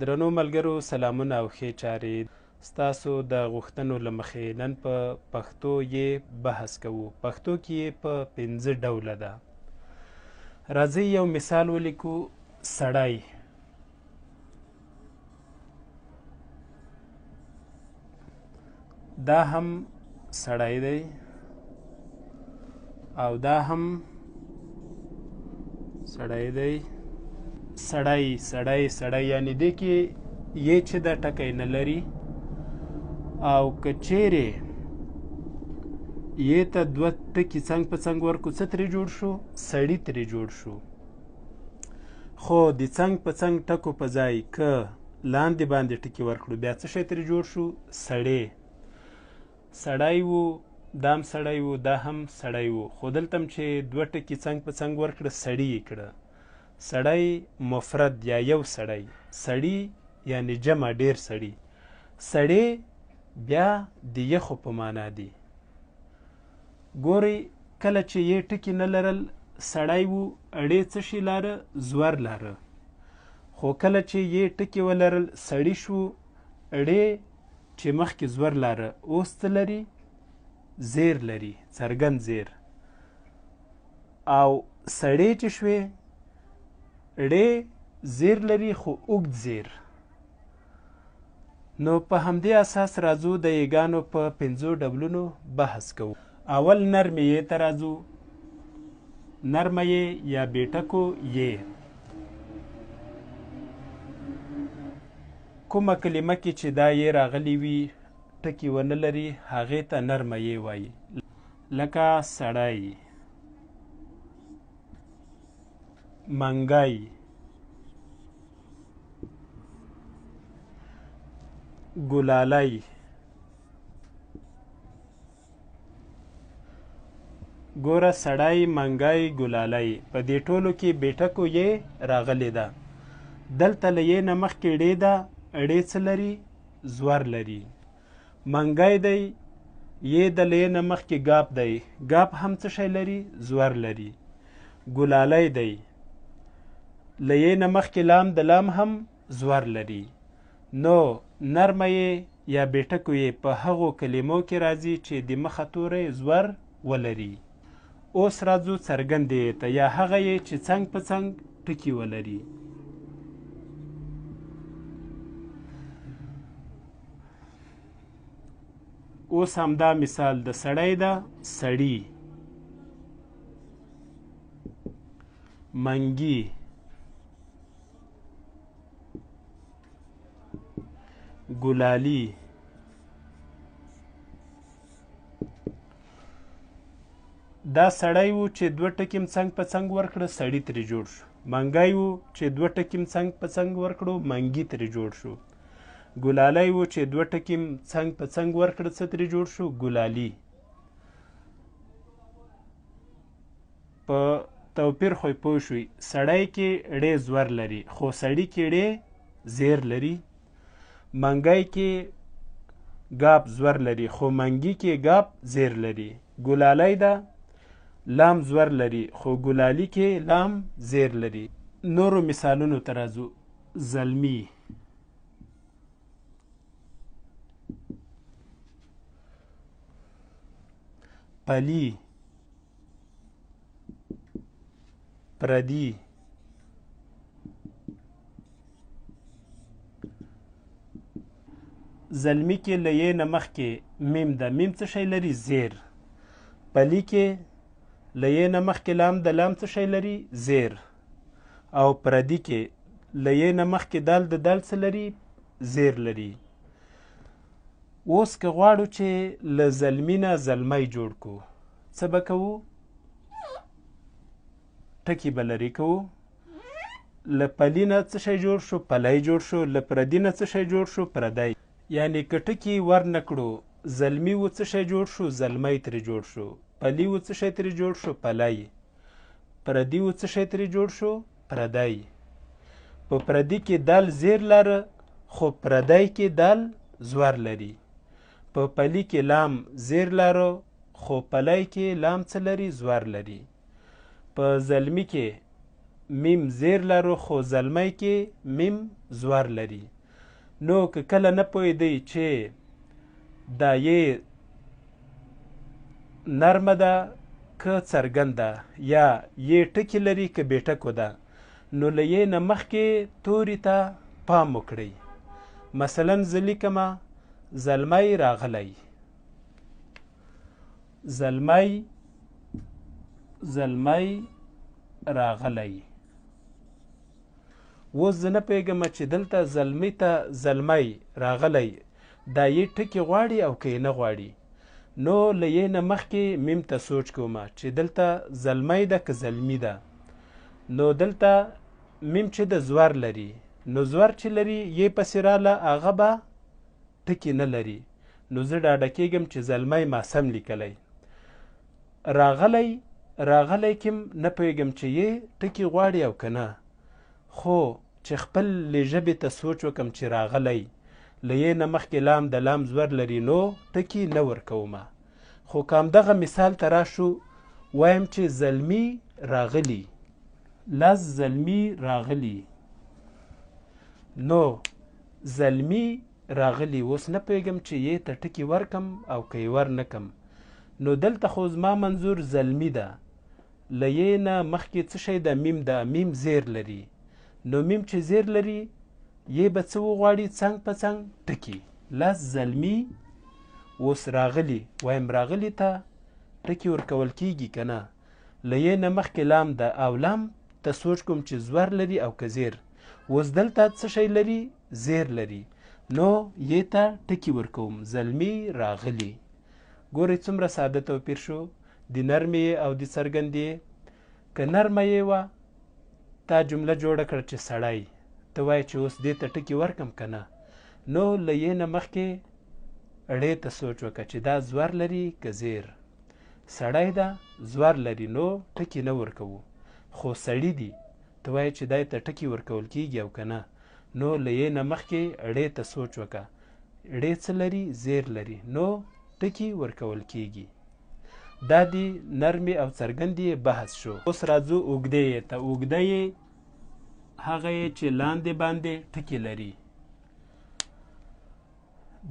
درنو ملګرو سلامونه او ښې چارې. ستاسو د غوښتنو له مخې نن په پښتو یې بحث کوو. پښتو کې یې په 5 ډوله ده. راځئ یو مثال ولیکو. سړی، دا هم سړی دی او دا هم سړی دی. سړی سړی سړی یعنې دې کې یې چې دا ټکی نه لري، او که چیرې یې ته 2 ټکي څنګ په څنګ ورکړو څه ترې جوړ شو؟ سړي ترې جوړ شو. خو د څنګ په څنګ ټکو په ځای که لاندې باندې ټکي ورکړو بیا څه شی ترې جوړ شو؟ سړی. سړی و، دا هم سړی و، دا هم سړی و، خو دلته هم چې 2 ټکي څنګ په څنګ ورکړه سړي یې کړه. سړی مفرد یا یو سړی، سړي یعنې جمع ډیر سړي. سړی بیا د یخو په معنا دی. ګورئ کله چې یې ټکي نه لرل سړی و، اړې څه شي لاره؟ زور لاره. خو کله چې یې ټکي ولرل سړي شو، اړې چې مخکې زور لاره اوس څه لري؟ زیر لري، څرګند زیر. او سړی چې شوې اړې زیر لري خو اوږد زیر. نو په همدې اساس راځو د یګانو په 5 ډولونو بحث کوو. اول نرمې یې ته راځو. نرمه یې یا بیټکو یې کومه کلمه کې چې دا یې راغلی وي ټکي ونه لري هغې ته نرمه یې وایي. لکه سړی، منګی، ګلالی، ګوره سړی، منګی، ګلالی په دې ټولو کې بیټکو یې راغلی ده. دلته له یې نه مخکې ړې ده، اړې څه لري؟ زور لري. منګی دی، یې د له یې نه مخکې ګاپ دی، ګاپ هم څه شی لري؟ زور لري. ګلالی دی، له یې نه مخکې لام د لام هم زور لري. نو نرمه یې یا بیټکو یې په هغو کلمو کې راځي چې د مخه توری زور ولري. اوس راځو څرګندې ته یا هغه یې چې څنګ په څنګ ټکي ولري. اوس همدا مثال د سړی ده، سړي، منګي، ګلالي، دا سړی و چې 2 ټکي څنګ په څنګ ورکړه سړي ترې جوړ شو. منګی و چې 2 ټکي څنګ په څنګ ورکړو منګي ترې جوړ شو. ګلالی و چې 2 ټکي څنګ په څنګ ورکړه څه ترې جوړ شو؟ ګلالي. په توپیر خو پوه شوي. سړی کې ړې زور لري خو سړي کې ړې زیر لري. منګی کې ګاپ زور لري خو منګي کې ګاپ زیر لري. ګلالی ده، لام زور لري خو ګلالي کې لام زیر لري. نورو مثالونو ته راځو. زلمي، پلی، پردي، زلمي کې له یې نه مخکې میم ده، میم څه شی لري؟ زیر. پلی کې له یې نه مخکې لام د لام څه شی لري؟ زیر. او پردي کې له یې نه مخکې دال د دال څه لري؟ زیر لري. اوس که غواړو چې له زلمي نه زلمی جوړ کړو څه به کوو؟ ټکي به لرې کوو. له پلي نه څه شی جوړ شو؟ پلی جوړ شو. له پردي نه څه شی جوړ شو؟ پردی. یعنې که ټکي ور نه کړو زلمي و څه شی جوړ شو؟ زلمی ترې جوړ شو. پلی و څه شی ترې جوړ شو؟ پلی. پردي و څه شی ترې جوړ شو؟ پردی. په پردي کې دال زیر لره خو پردی کې دال زور لري. په پلی کې لام زیر لره خو پلی کې لام څه لري؟ زور لري. په زلمي کې میم زیر لرو خو زلمی کې میم زور لري. نو که کله نه پوهېدی چې دا یې نرمه ده که څرګنده یا یې ټکي لري که بې ټکو ده، نو له یې نه مخکې توري ته پام وکړئ. مثلا زه لیکمه زلمی راغلی، زلمی راغلی. اوس زه نه پوهېږم چې دلته زلمي ته زلمی راغلی دا یې ټکي غواړي او که یې نه غواړي. نو له یې نه مخکې میم ته سوچ کومه چې دلته زلمی ده که زلمي ده. نو دلته میم چې د زور لري، نو زور چې لري یې پسې راله هغه به ټکي نه لري. نو زه ډاډه کېږم چې زلمی ما سم لیکلی. راغلی، راغلی کې نه پوهېږم چې یې ټکي غواړي او که نه، خو چې خپل ژبې ته سوچ وکم چې راغلی له یې نه مخکې لام د لام زور لري، نو ټکي نه ورکومه. خو که همدغه مثال ته راشو وایم چې زلمي راغلي، لس زلمي راغلي، نو زلمي راغلي اوس نه پوهېږم چې یې ته ټکي ورکم او که یې ورنکم. نو دلته خو زما منظور زلمي ده، له یې نه مخکې څه شی ده؟ میم ده. میم زیر لري، نو میم چې زیر لري یې به څه وغواړي؟ څنګ په څنګ ټکي. لس زلمي. اوس راغلي وایم راغلي ته ټکي ورکول کېږي که نه؟ له یې نه مخکې لام ده او لام ته سوچ کوم چې زور لري او که زیر. اوس دلته څه شی لري؟ زیر لري، نو یې ته ټکي ورکوم. زلمي راغلي. ګورئ څومره ساده توپیر شو د نرمې او د څرګندې. که نرمه یې وه تا جمله جوړه کړه چې سړی، ته وایې چې اوس دې ته ټکي ورکم که نه؟ نو له یې نه مخکې اړې ته سوچ وکړه چې دا زور لري که زیر. سړی ده زور لري، نو ټکي نه ورکوو. خو سړي دي، ته وایې چې دای ته ټکي ورکول کېږي او که نه؟ نو له یې نه مخکې اړې ته سوچ وکړه. اړې څه لري؟ زیر لري، نو ټکي ورکول کېږي. دا د نرمې او څرګندې بحث شو. اوس راځو اوږدې ته. اوږده یې هغه یې چې لاندې باندې ټکي لري.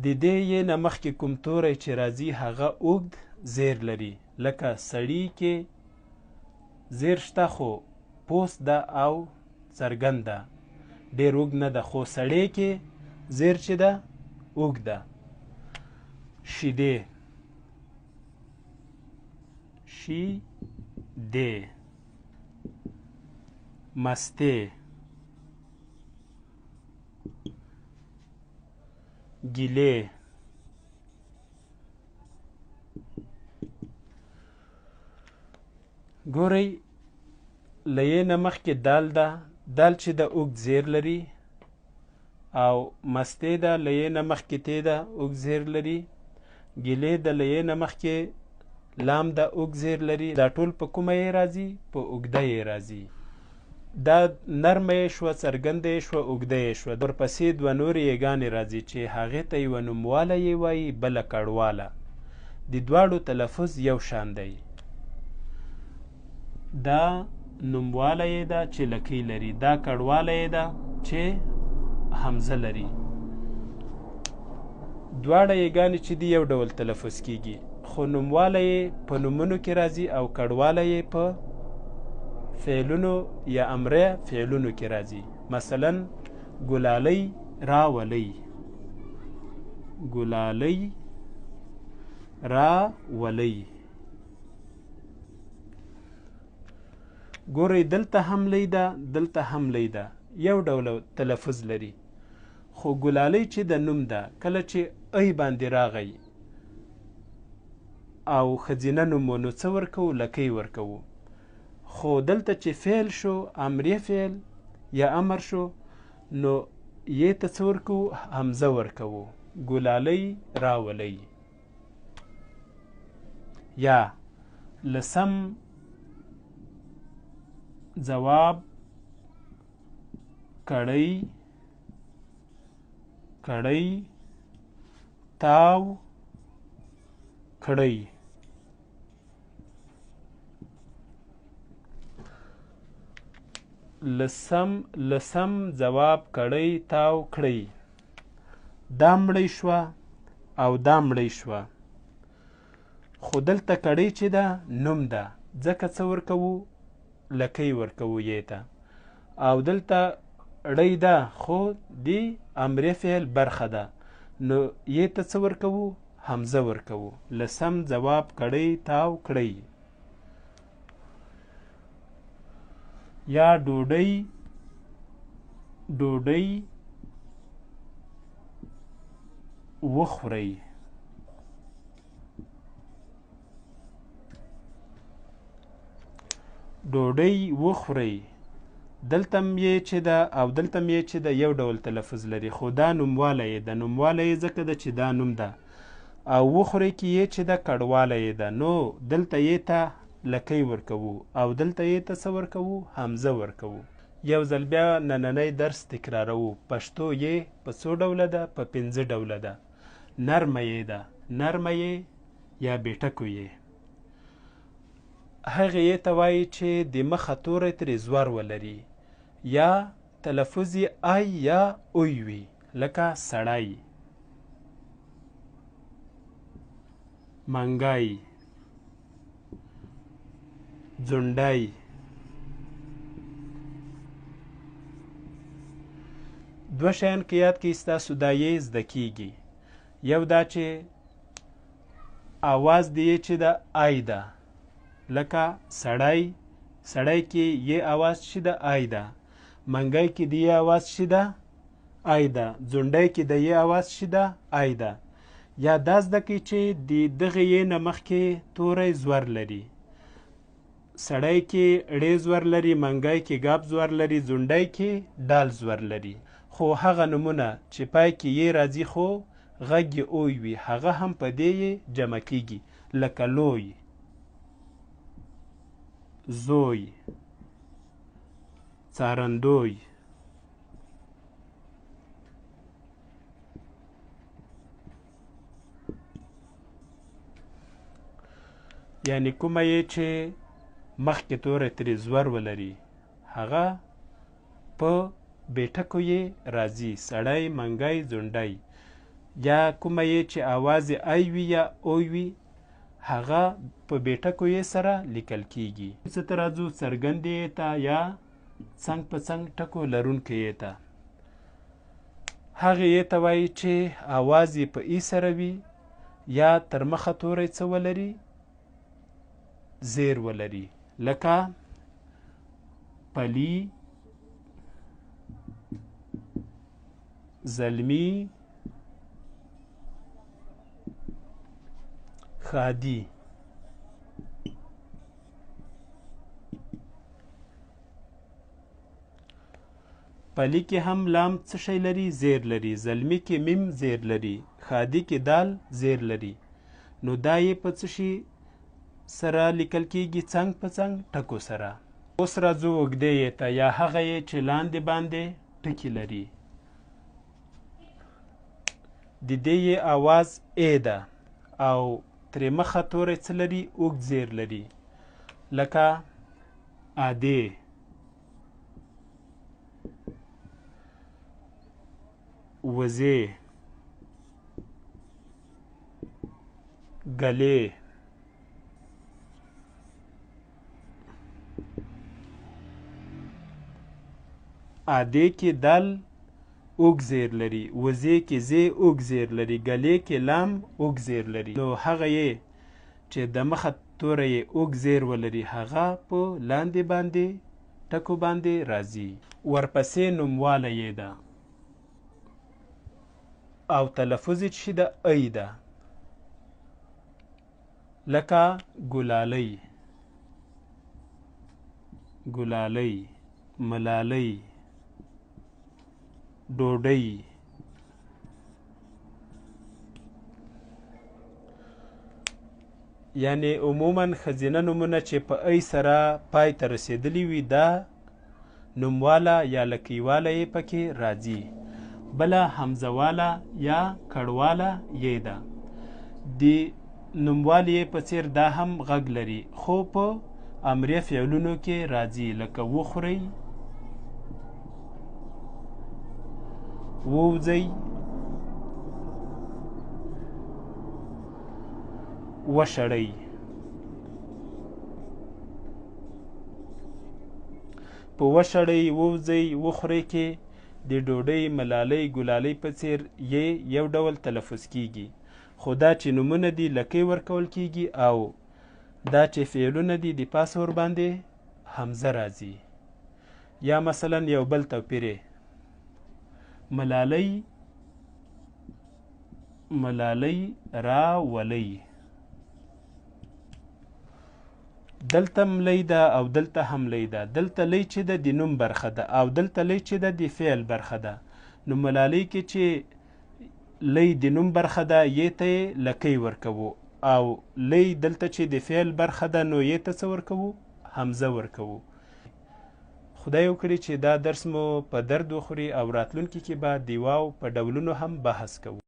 د دې یې نه مخکې کوم توری چې راځي هغه اوږد زیر لري. لکه سړي کې زیر شته خو پوست ده او څرګند ده، ډېر اوږد نه ده. خو سړی کې زیر چې ده اوږد ده. شیدې، شیدې. مستې، ګیلې. ګورئ له یې نه مخکې دال ده، دال چې د اوږد زیر لري، او مستې ده له یې نه مخکې تی ده اوږد زیر لري. ګیلې د له یې نه مخکې لام ده اوږد زیر لري. دا ټول په کومه یې راځي؟ په اوږده یې راځي. دا نرمه یې شوه، څرګنده یې شوه، اوږده یې شوه. ورپسې دوه نورې یګانې راځي چې هغې ته یوه نومواله یې وایي بله کړواله. د دواړو تلفظ یو شان دی. دا نومواله یې ده چې لکۍ لري، دا کړواله یې ده چې حمزه لري. دواړه یګانې چې دي یو ډول تلفظ کېږي، خو نومواله یې په نومونو کې راځي او کړواله یې په فعلونو یا امره فعلونو کې راځي. مثلا ګلالۍ راولۍ، ګلالۍ راولۍ. ګورئ دلته هم لی ده، دلته هم لی ده، یو ډول تلفظ لري. خو ګلالۍ چې د نوم ده کله چې ای باندې راغی او ښځینه نوم و نو څه ورکوو؟ لکۍ ورکوو. خو دلته چې فعل شو، امریه فعل یا امر شو، نو یې ته څه ورکوو؟ حمزه ورکوو. ګلالۍ راولۍ. یا لسم ځواب کړئ، کړئ، تاو کړئ. لسم ځواب کړی تاو کړی. دا مړی شوه او دا مړی شوه. خو دلته کړی چې ده نوم ده، ځکه څه ورکوو؟ لکۍ ورکوو یې ته. او دلته ړی ده خو د امر فعل برخه ده، نو یې ته څه ورکوو؟ حمزه ورکوو. لسم ځواب کړی تاو کړی. یا ډوډۍ ډوډۍ وخورئ. ډوډۍ وخورئ. دلته م یې چې ده او دلته م یې چې ده یو ډول تلفظ لري، خو دا نوموالی یې ده. نوموالی یې ځکه ده چې دا نوم ده، او وخورئ کې یې چې ده کډوالی یې ده. نو دلته یې ته لکۍ ورکوو او دلته یې ته څه ورکوو؟ حمزه ورکوو. یو ځل بیا نننی درس تکراروو. پښتو یې په څو ډوله ده؟ په 5 ډوله ده. نرمه یې ده، نرمه یې یا بیټکو یې. هغې یې ته وایي چې د مخه توری ترې زور ولري، یا تلفظ یې ای یا اوی وي، لکه سړی، منګی، ځونډی. دوه شیان که یاد کړئ ستاسو دا یې زده کیږي. یو دا چې آواز د یې چې ده ای ده، لکه سړی، سړی کې یې آواز چې ده ای ده. منګی کې د یې آواز چې ده ای ده. ځونډی کې د یې آواز چې ده ای ده. یا دا زده کړئ چې د دغې یې نه مخکې توری زور لري. سړی کې ړې زور لري، منګی کې ګاب زور لري، ځونډی کې ډال زور لري. خو هغه نومونه چې پای کې یې راځي خو غږ یې اوی وي، هغه هم په دې یې جمع کیږي، لکه لوی، زوی، څارندوی. یعنی کومه یې چې مخکې توری ترې زور ولري هغه په بیټکو یې راځي، سړی، منګی، ځونډی. یا کومه یې چې آواز یې ای وي یا اوی وي هغه په بیټکو یې سره لیکل کیږي. څه ته راځو؟ څرګندې یې ته یا څنګ په څنګ ټکو لرونکې یې ته. هغې یې ته وایي چې آواز یې په ای سره وي یا تر مخه توری څه ولري؟ زیر ولري، لکه پلی، زلمی، خادي. پلی کې هم لام څه شی لري؟ زیر لري. زلمی کې میم زیر لري. خادي کې دال زیر لري. نو دا یې په څه شي سره لیکل کیږي؟ څنګ په څنګ ټکو سره. اوس راځو اوږدې یې ته یا هغه یې چې لاندې باندې ټکي لري. د دې یې آواز ای ده او ترې مخه توری څه لري؟ اوږد زیر لري، لکه ادې، وزې، ګلې. ادې کې دل اوږد زیر لري، وزې کې زې اوږد زیر لري، ګلې کې لام اوږد زیر لري. نو هغه یې چې د مخه توری یې اوږد زیر ولري هغه په لاندې باندې ټکو باندې راځي. ورپسې نوموالی یې ده او تلفظ یې چې ده ای ده، لکه ګلالۍ، ګلالۍ، ملالۍ، ډوډۍ. یعنی عموما ښځینه نومونه چې په ای سره پای ته رسېدلي وي دا نومواله یا لکیواله یې پکې راځي. بله حمزه واله یا کړواله یې ده. د نوموالي یې په څېر دا هم غږ لري خو په امریه فعلونو کې راځي، لکه وخورئ، ووځئ وشړئ. په وشړئ ووځئ وخورئ کې د ډوډۍ ملالۍ ګلالۍ په څیر یو ډول تلفظ کیږي، خو دا چې نومونه دي لکۍ ورکول کیږي او دا چې فعلونه دي د پاسه ورباندې حمزه راځي. یا مثلا یو بل توپیر ملالۍ راولۍ، دلته ملی ده او دلته هم لی ده. دلته لی چې ده د نوم برخه ده او دلته لی چې ده د فعل برخه ده. نو ملالۍ کې چې لی د نوم برخه ده یې ته یې لکۍ ورکوو او لی دلته چې د فعل برخه ده نو یې ته څه ورکوو؟ حمزه ورکوو. خدای وکړي چې دا درس مو په درد وخوري او راتلونکي کې به د واو په ډولونو هم بحث کوو.